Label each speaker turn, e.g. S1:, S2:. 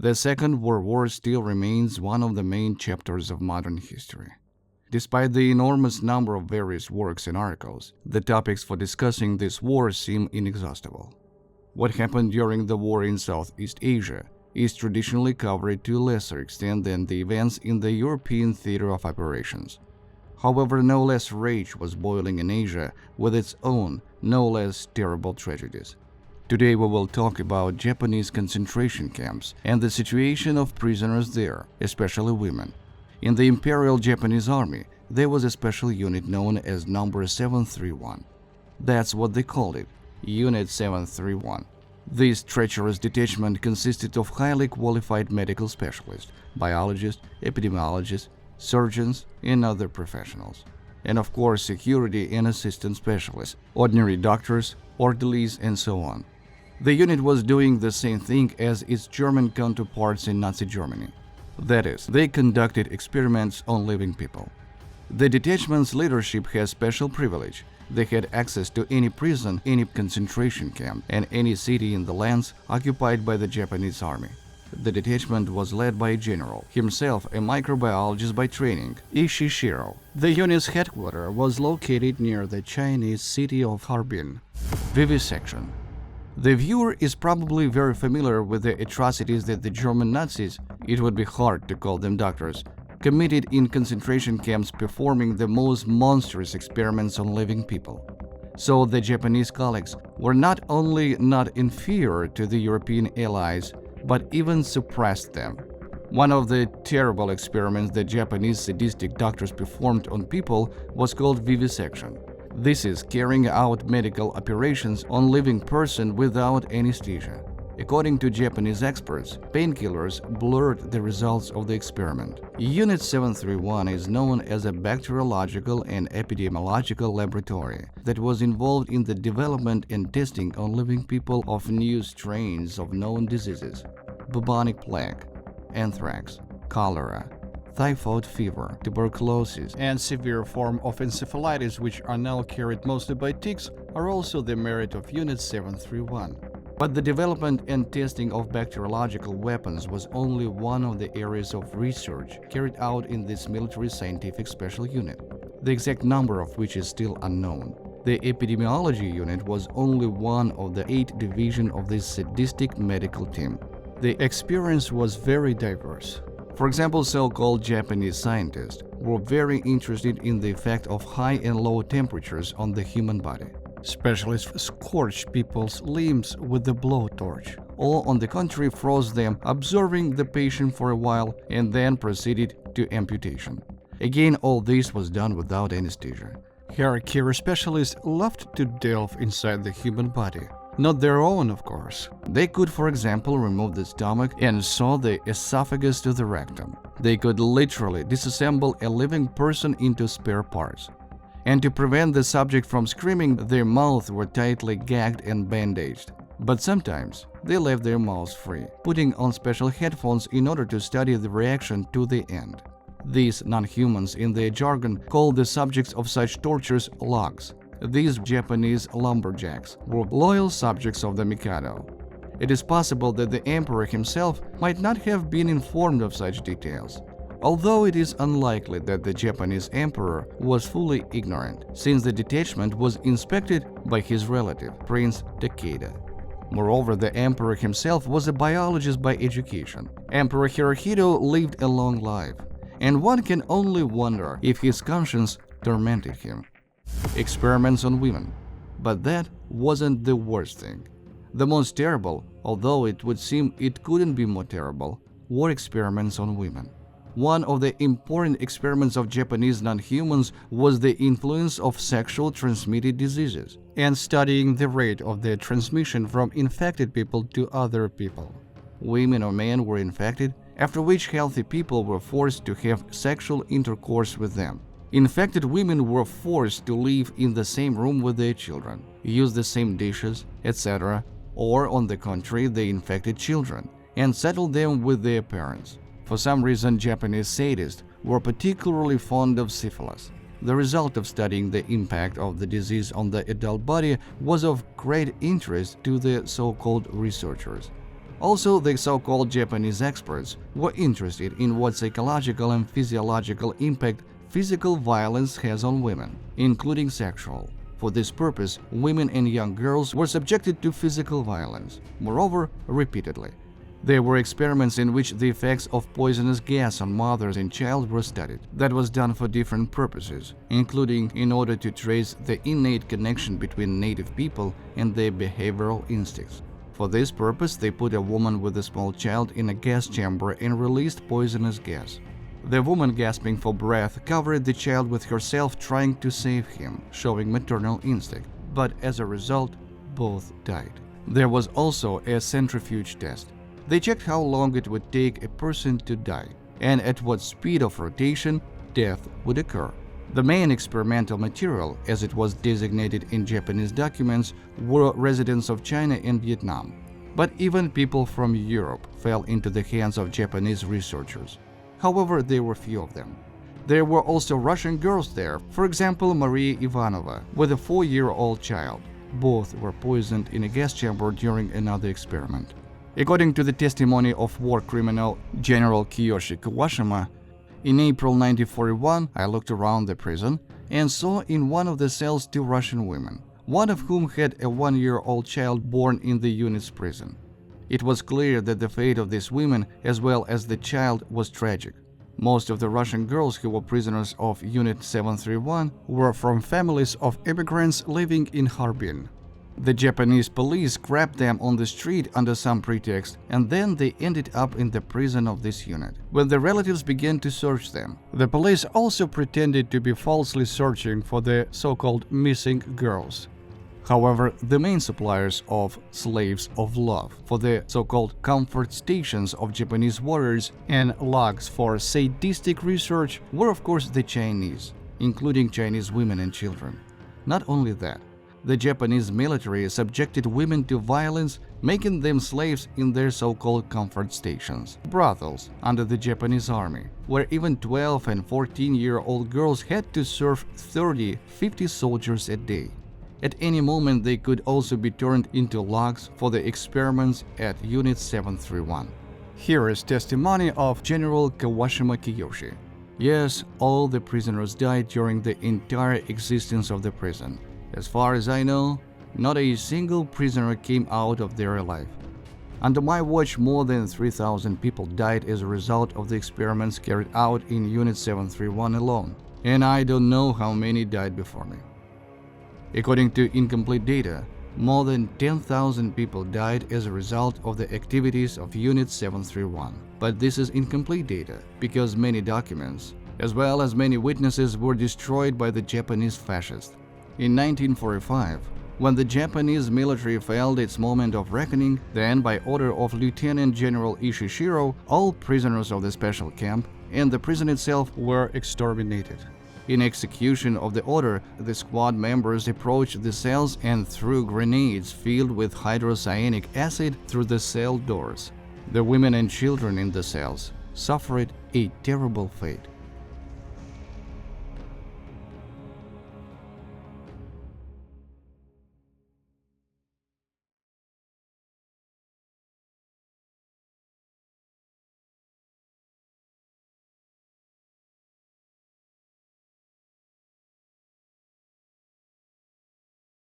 S1: The Second World War still remains one of the main chapters of modern history. Despite the enormous number of various works and articles, the topics for discussing this war seem inexhaustible. What happened during the war in Southeast Asia is traditionally covered to a lesser extent than the events in the European theater of operations. However, no less rage was boiling in Asia with its own, no less terrible tragedies. Today we will talk about Japanese concentration camps and the situation of prisoners there, especially women. In the Imperial Japanese Army, there was a special unit known as Number 731. That's what they called it, Unit 731. This treacherous detachment consisted of highly qualified medical specialists, biologists, epidemiologists, surgeons, and other professionals. And of course, security and assistant specialists, ordinary doctors, orderlies, and so on. The unit was doing the same thing as its German counterparts in Nazi Germany. That is, they conducted experiments on living people. The detachment's leadership has special privilege. They had access to any prison, any concentration camp, and any city in the lands occupied by the Japanese army. The detachment was led by a general, himself a microbiologist by training, Ishishiro. The unit's headquarters was located near the Chinese city of Harbin. Vivisection. The viewer is probably very familiar with the atrocities that the German Nazis, it would be hard to call them doctors, committed in concentration camps, performing the most monstrous experiments on living people. So the Japanese colleagues were not only not inferior to the European allies, but even suppressed them. One of the terrible experiments the Japanese sadistic doctors performed on people was called vivisection. This is carrying out medical operations on living person without anesthesia. According to Japanese experts, painkillers blurred the results of the experiment. Unit 731 is known as a bacteriological and epidemiological laboratory that was involved in the development and testing on living people of new strains of known diseases: bubonic plague, anthrax, cholera, typhoid fever, tuberculosis, and severe form of encephalitis, which are now carried mostly by ticks, are also the merit of Unit 731. But the development and testing of bacteriological weapons was only one of the areas of research carried out in this military scientific special unit, the exact number of which is still unknown. The epidemiology unit was only one of the 8 divisions of this sadistic medical team. The experience was very diverse. For example, so-called Japanese scientists were very interested in the effect of high and low temperatures on the human body. Specialists scorched people's limbs with the blowtorch, or on the contrary froze them, observing the patient for a while and then proceeded to amputation. Again, all this was done without anesthesia. Hair care specialists loved to delve inside the human body. Not their own, of course. They could, for example, remove the stomach and saw the esophagus to the rectum. They could literally disassemble a living person into spare parts. And to prevent the subject from screaming, their mouths were tightly gagged and bandaged. But sometimes they left their mouths free, putting on special headphones in order to study the reaction to the end. These non-humans, in their jargon, called the subjects of such tortures logs. These Japanese lumberjacks were loyal subjects of the Mikado. It is possible that the emperor himself might not have been informed of such details, although it is unlikely that the Japanese emperor was fully ignorant, since the detachment was inspected by his relative, Prince Takeda. Moreover, the emperor himself was a biologist by education. Emperor Hirohito lived a long life, and one can only wonder if his conscience tormented him. Experiments on women. But that wasn't the worst thing. The most terrible, although it would seem it couldn't be more terrible, were experiments on women. One of the important experiments of Japanese non-humans was the influence of sexual transmitted diseases and studying the rate of their transmission from infected people to other people. Women or men were infected, after which healthy people were forced to have sexual intercourse with them. Infected women were forced to live in the same room with their children, use the same dishes, etc., or on the contrary, the infected children, and settle them with their parents. For some reason, Japanese sadists were particularly fond of syphilis. The result of studying the impact of the disease on the adult body was of great interest to the so-called researchers. Also, the so-called Japanese experts were interested in what psychological and physiological impact physical violence has on women, including sexual. For this purpose, women and young girls were subjected to physical violence, moreover, repeatedly. There were experiments in which the effects of poisonous gas on mothers and child were studied. That was done for different purposes, including in order to trace the innate connection between native people and their behavioral instincts. For this purpose, they put a woman with a small child in a gas chamber and released poisonous gas. The woman, gasping for breath, covered the child with herself, trying to save him, showing maternal instinct. But as a result, both died. There was also a centrifuge test. They checked how long it would take a person to die, and at what speed of rotation death would occur. The main experimental material, as it was designated in Japanese documents, were residents of China and Vietnam. But even people from Europe fell into the hands of Japanese researchers. However, there were few of them. There were also Russian girls there, for example, Maria Ivanova, with a 4-year-old child. Both were poisoned in a gas chamber during another experiment. According to the testimony of war criminal General Kiyoshi Kawashima, in April 1941, I looked around the prison and saw in one of the cells 2 Russian women, one of whom had a 1-year-old child born in the unit's prison. It was clear that the fate of these women, as well as the child, was tragic. Most of the Russian girls who were prisoners of Unit 731 were from families of immigrants living in Harbin. The Japanese police grabbed them on the street under some pretext, and then they ended up in the prison of this unit. When the relatives began to search them, the police also pretended to be falsely searching for the so-called missing girls. However, the main suppliers of slaves of love for the so-called comfort stations of Japanese warriors and logs for sadistic research were of course the Chinese, including Chinese women and children. Not only that, the Japanese military subjected women to violence, making them slaves in their so-called comfort stations, brothels under the Japanese army, where even 12 and 14-year-old girls had to serve 30-50 soldiers a day. At any moment, they could also be turned into logs for the experiments at Unit 731. Here is testimony of General Kawashima Kiyoshi. Yes, all the prisoners died during the entire existence of the prison. As far as I know, not a single prisoner came out of there alive. Under my watch, more than 3,000 people died as a result of the experiments carried out in Unit 731 alone, and I don't know how many died before me. According to incomplete data, more than 10,000 people died as a result of the activities of Unit 731. But this is incomplete data because many documents, as well as many witnesses, were destroyed by the Japanese fascists. In 1945, when the Japanese military failed its moment of reckoning, then by order of Lieutenant General Ishishiro, all prisoners of the special camp and the prison itself were exterminated. In execution of the order, the squad members approached the cells and threw grenades filled with hydrocyanic acid through the cell doors. The women and children in the cells suffered a terrible fate.